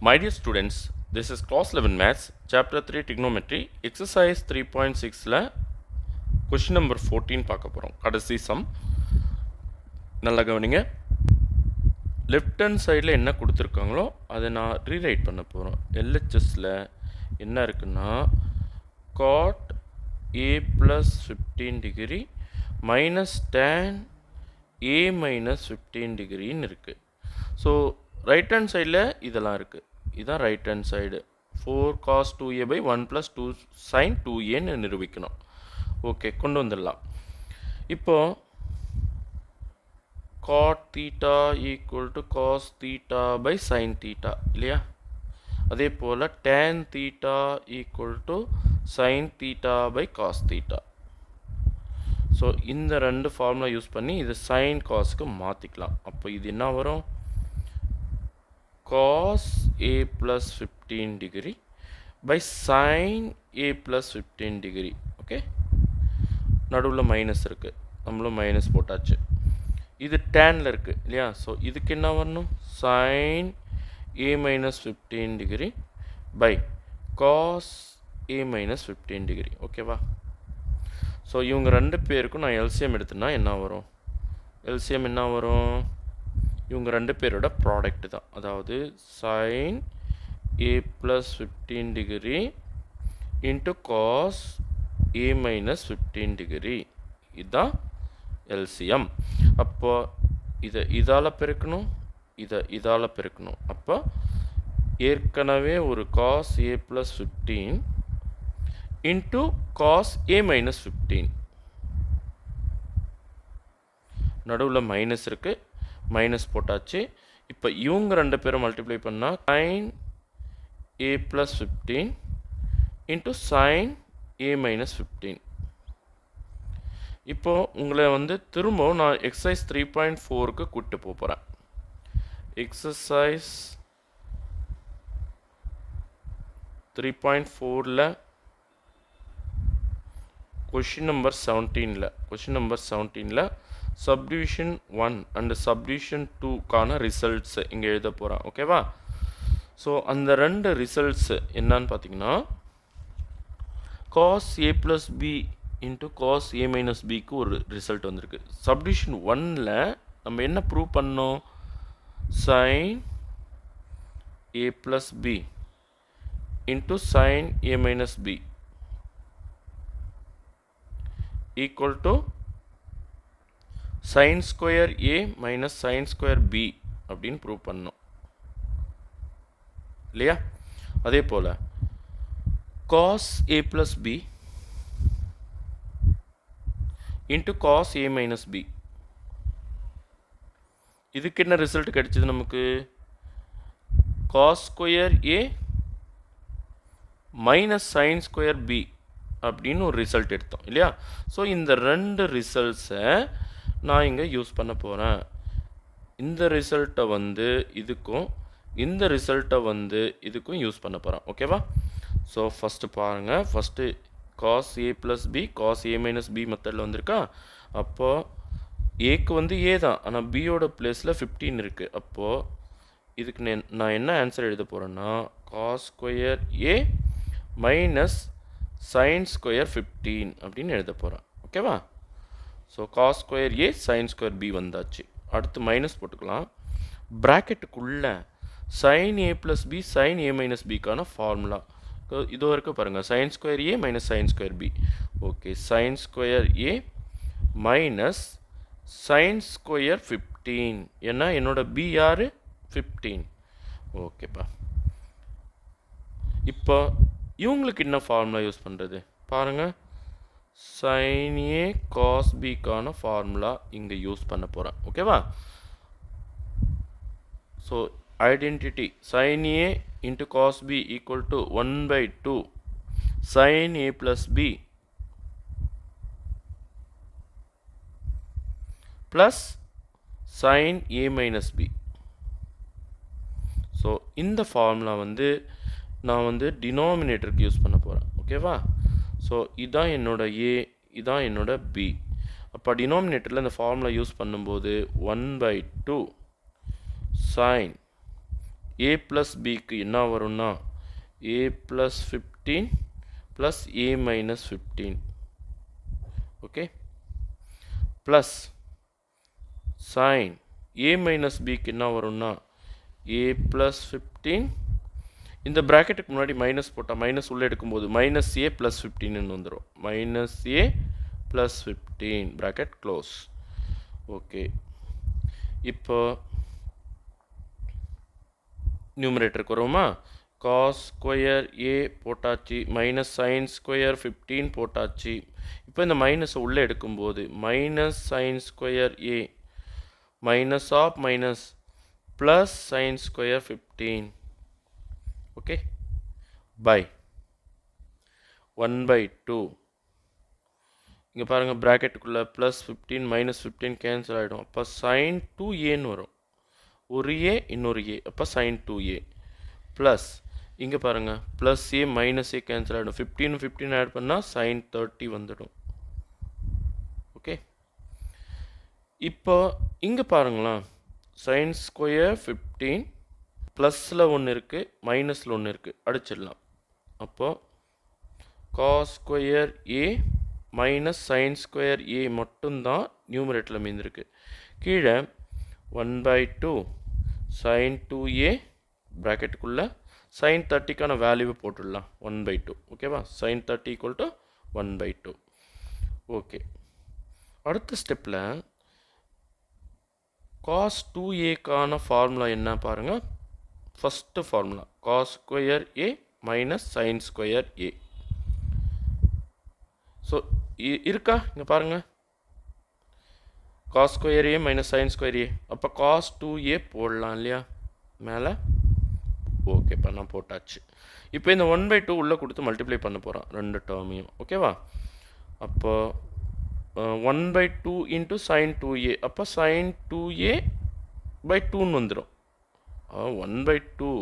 My dear students, this is class 11 maths, chapter 3 trigonometry, exercise 3.6ல question number 14 பார்க்க போகிறோம். கடைசி some. நல்லா கவனிங்க. லெஃப்ட் ஹேண்ட் சைடில் என்ன கொடுத்துருக்காங்களோ அதை நான் ரீரைட் பண்ண போகிறோம். எல்ஹெச்எஸில் என்ன இருக்குன்னா cot a plus 15 degree minus tan a minus 15 degreeன்னு இருக்குது. ஸோ ரைட் ஹேண்ட் சைடில் இதெல்லாம் இருக்குது. இதுதான் right hand side 4 cos 2a by 1 plus 2 sin 2aன்னு நிரூபிக்கணும். ஓகே, கொண்டு வந்துடலாம். இப்போது cot theta equal to cos theta by sin theta இல்லையா? அதே போல் tan theta equal to sin theta by cos theta. So இந்த ரெண்டு ஃபார்முலா யூஸ் பண்ணி இது sin cosக்கு மாற்றிக்கலாம். அப்போ இது என்ன வரும்? cos a plus 15 degree by sin a plus 15 degree. Okay, நடுவில் மைனஸ் இருக்குது, நம்மளும் மைனஸ் போட்டாச்சு. இது டேனில் இருக்குது இல்லையா? ஸோ இதுக்கு என்ன வரணும்? sin a minus 15 degree by cos a minus 15 degree. ஓகேவா? ஸோ இவங்க ரெண்டு பேருக்கும் நான் எல்சிஎம் எடுத்தேன்னா என்ன வரும்? எல்சிஎம் என்ன வரும்? இவங்க ரெண்டு பேரோட ப்ராடக்ட் தான். அதாவது sin a plus 15 degree into cos a minus 15 degree. இதுதான் எல்சிஎம். அப்போ இதால் பெருக்கணும், இதால் பெருக்கணும். அப்போ ஏற்கனவே ஒரு cos a plus 15 into cos a minus 15. நடுவில் மைனஸ் இருக்குது, மைனஸ் போட்டாச்சு. இப்போ இவங்க ரெண்டு பேரும் மல்டிப்ளை பண்ணால் sin a plus 15 into sin a minus 15. இப்போது உங்களை திரும்பவும் நான் எக்ஸசைஸ் 3.4க்கு கூப்பிட்டு போகிறேன். எக்ஸசைஸ் 3.4ல் கொஷின் நம்பர் 17ல் சப்டிவிஷன் 1 அண்ட் சப்டிவிஷன் 2க்கான ரிசல்ட்ஸு இங்கே எழுத போகிறேன். ஓகேவா? ஸோ அந்த ரெண்டு ரிசல்ட்ஸு என்னன்னு பார்த்தீங்கன்னா cos a plus b into cos a minus bக்கு ஒரு ரிசல்ட் வந்திருக்கு. சப்டிவிஷன் 1ல் நம்ம என்ன ப்ரூவ் பண்ணோம்? sin a plus b into sin a minus b equal to sin square a minus sin square b அப்படின்னு ப்ரூவ் பண்ணோம் இல்லையா? அதே போல் cos a plus b into cos a minus b இதுக்கு என்ன ரிசல்ட் கிடைச்சது நமக்கு? cos square a minus sin square b அப்படின்னு ஒரு ரிசல்ட் எடுத்தோம் இல்லையா? ஸோ இந்த ரெண்டு ரிசல்ட்ஸை நான் இங்கே யூஸ் பண்ண போகிறேன். இந்த ரிசல்ட்டை இதுக்கும் இந்த ரிசல்ட்டை இதுக்கும் யூஸ் பண்ண போகிறேன். ஓகேவா? ஸோ ஃபஸ்ட்டு பாருங்கள். First cos a plus b cos a minus b மெத்தடில் வந்திருக்கா? அப்போது ஏக்கு ஏ தான், ஆனால் பியோட பிளேஸில் 15 இருக்குது. அப்போது இதுக்கு நான் என்ன ஆன்சர் எழுத போகிறேன்னா cos square a minus sin square 15 அப்படின்னு எழுத போகிறேன். ஓகேவா? So cos square a sin square b வந்தாச்சு. அடுத்து மைனஸ் போட்டுக்கலாம். ப்ராக்கெட்டுக்குள்ளே sin a plus b sin a minus bக்கான ஃபார்முலா இதோ இருக்க பாருங்கள். sin square a minus sin square b. Okay, sin square a minus sin square 15. ஏன்னா என்னோட b யார்? 15. ஓகேப்பா. இப்போ இவங்களுக்கு என்ன ஃபார்முலா யூஸ் பண்ணுறது பாருங்கள். sin a cos bக்கான ஃபார்முலா இங்கே யூஸ் பண்ண போகிறேன். ஓகேவா? So identity sin a into cos b equal to 1/2 sin a plus b plus sin a minus b. So இந்த ஃபார்முலா நான் டினாமினேட்டருக்கு யூஸ் பண்ண போகிறேன். ஓகேவா? ஸோ இதான் என்னோட a, இதான் என்னோட b. அப்போ டினாமினேட்டரில் இந்த ஃபார்முலா யூஸ் பண்ணும்போது 1/2 sin a plus bக்கு என்ன வரும்னா a plus 15 plus a minus 15 okay plus sin a minus bக்கு என்ன வரும்னா a plus 15 இந்த பிராக்கெட்டுக்கு முன்னாடி மைனஸ் போட்டால் மைனஸ் உள்ளே எடுக்கும்போது மைனஸ் ஏ ப்ளஸ் 15ன்னு வந்துடும் மைனஸ் ஏ ப்ளஸ் 15 பிராக்கெட் க்ளோஸ் ஓகே இப்போ நியூமரேட்டருக்கு வருவோமா காஸ் ஸ்கொயர் ஏ போட்டாச்சு மைனஸ் சைன் ஸ்கொயர் 15 போட்டாச்சு இப்போ இந்த மைனஸை உள்ளே எடுக்கும்போது minus sine square A minus of minus plus sine square 15 okay pi 1/2 இங்கே பாருங்கள் ப்ராக்கெட்டுக்குள்ளே ப்ளஸ் 15 மைனஸ் 15 கேன்சல் ஆகிடும் அப்போ சைன் 2ஏன்னு வரும் ஒரு ஏ இன்னொரு ஏ அப்போ சைன் 2a ப்ளஸ் இங்கே பாருங்கள் plus A minus A cancel ஆகிடும் 15 ஆட் பண்ணால் சைன் 30 வந்துடும் ஓகே இப்போ இங்கே பாருங்களேன் சைன் ஸ்கொயர் 15 ப்ளஸில் ஒன்று இருக்குது மைனஸில் ஒன்று இருக்குது அடிச்சிடலாம் அப்போது cos square A minus sine square ஏ மட்டும்தான் நியூமரேட்டரில் மீந்திருக்கு கீழே 1/2 sin 2a ப்ராக்கெட்டுக்குள்ளே sin 30க்கான வேல்யூவை போட்டுடலாம் 1/2 ஓகேவா sin 30 ஈக்குவல் டு 1/2 ஓகே அடுத்த ஸ்டெப்பில் cos 2aக்கான ஃபார்முலா என்ன பாருங்கள் first formula cos square A minus sine square A so இருக்கா இங்கே பாருங்கள் cos square A minus sine square ஏ அப்போ காஸ் 2a போடலாம் இல்லையா மேலே ஓகேப்பா நான் போட்டாச்சு இப்போ இந்த 1/2 உள்ளே கொடுத்து மல்டிப்ளை பண்ண போகிறோம் ரெண்டு டேர்மையும் ஓகேவா அப்போ 1/2 இன்ட்டு சைன் 2a அப்போ சைன் 2a/2ன்னு வந்துடும் 1/2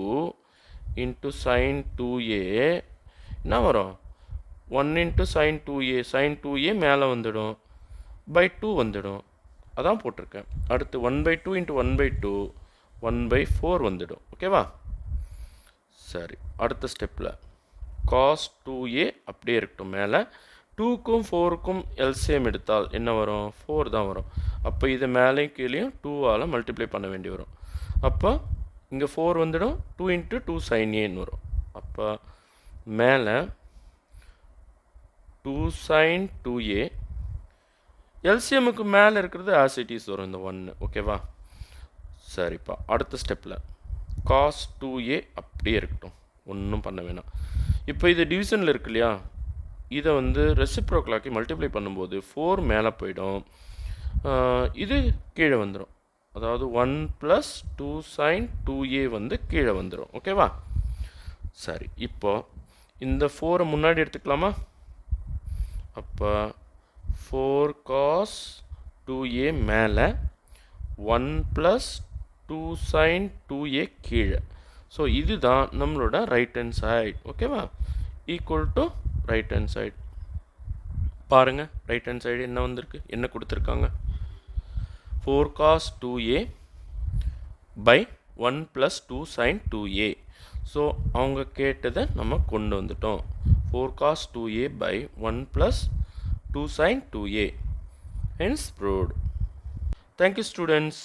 இன்ட்டு சைன் 2a என்ன வரும் 1 இன்ட்டு சைன் 2a மேலே வந்துடும் /2 வந்துடும் அதான் போட்டிருக்கேன் அடுத்து 1/2 இன்ட்டு 1/2 1/4 வந்துடும் ஓகேவா சரி அடுத்த ஸ்டெப்பில் காஸ் 2a அப்படியே இருக்கட்டும் மேலே 2க்கும் 4க்கும் எல்சிஎம் எடுத்தால் என்ன வரும் 4 தான் வரும் அப்போ இது மேலேயும் கீழேயும் 2ஆல் மல்டிப்ளை பண்ண வேண்டி வரும் அப்போ இங்கே 4 வந்துடும் 2 இன்ட்டு 2 sin ஏன்னு வரும் அப்போ மேலே 2 sin 2a எல்சிஎம்முக்கு மேலே இருக்கிறது ஆசிட்டிஸ் வரும் இந்த 1 ஓகேவா சரிப்பா அடுத்த ஸ்டெப்பில் காஸ் 2a அப்படியே இருக்கட்டும் ஒன்றும் பண்ண வேணாம் இப்போ இது டிவிஷனில் இருக்கு இல்லையா இதை வந்து ரெசிப்ரோக்கலாக்கி மல்டிப்ளை பண்ணும்போது 4 மேலே போயிடும் இது கீழே வந்துடும் அதாவது 1 + 2 sin 2a வந்து கீழே வந்துடும் ஓகேவா சரி இப்போ இந்த 4 முன்னாடி எடுத்துக்கலாமா அப்போ 4 cos 2a மேலே 1 + 2 sin 2a கீழே ஸோ இதுதான் நம்மளோட ரைட் ஹேண்ட் சைடு ஓகேவா equal to right hand side பாருங்கள் ரைட் ஹேண்ட் சைடு என்ன வந்திருக்கு என்ன கொடுத்துருக்காங்க 4 cos 2a by 1 + 2 sin 2a so அவங்க கேட்டதை நம்ம கொண்டு வந்துட்டோம் 4 cos 2a by 1 + 2 sin 2a hence proved. Thank you students.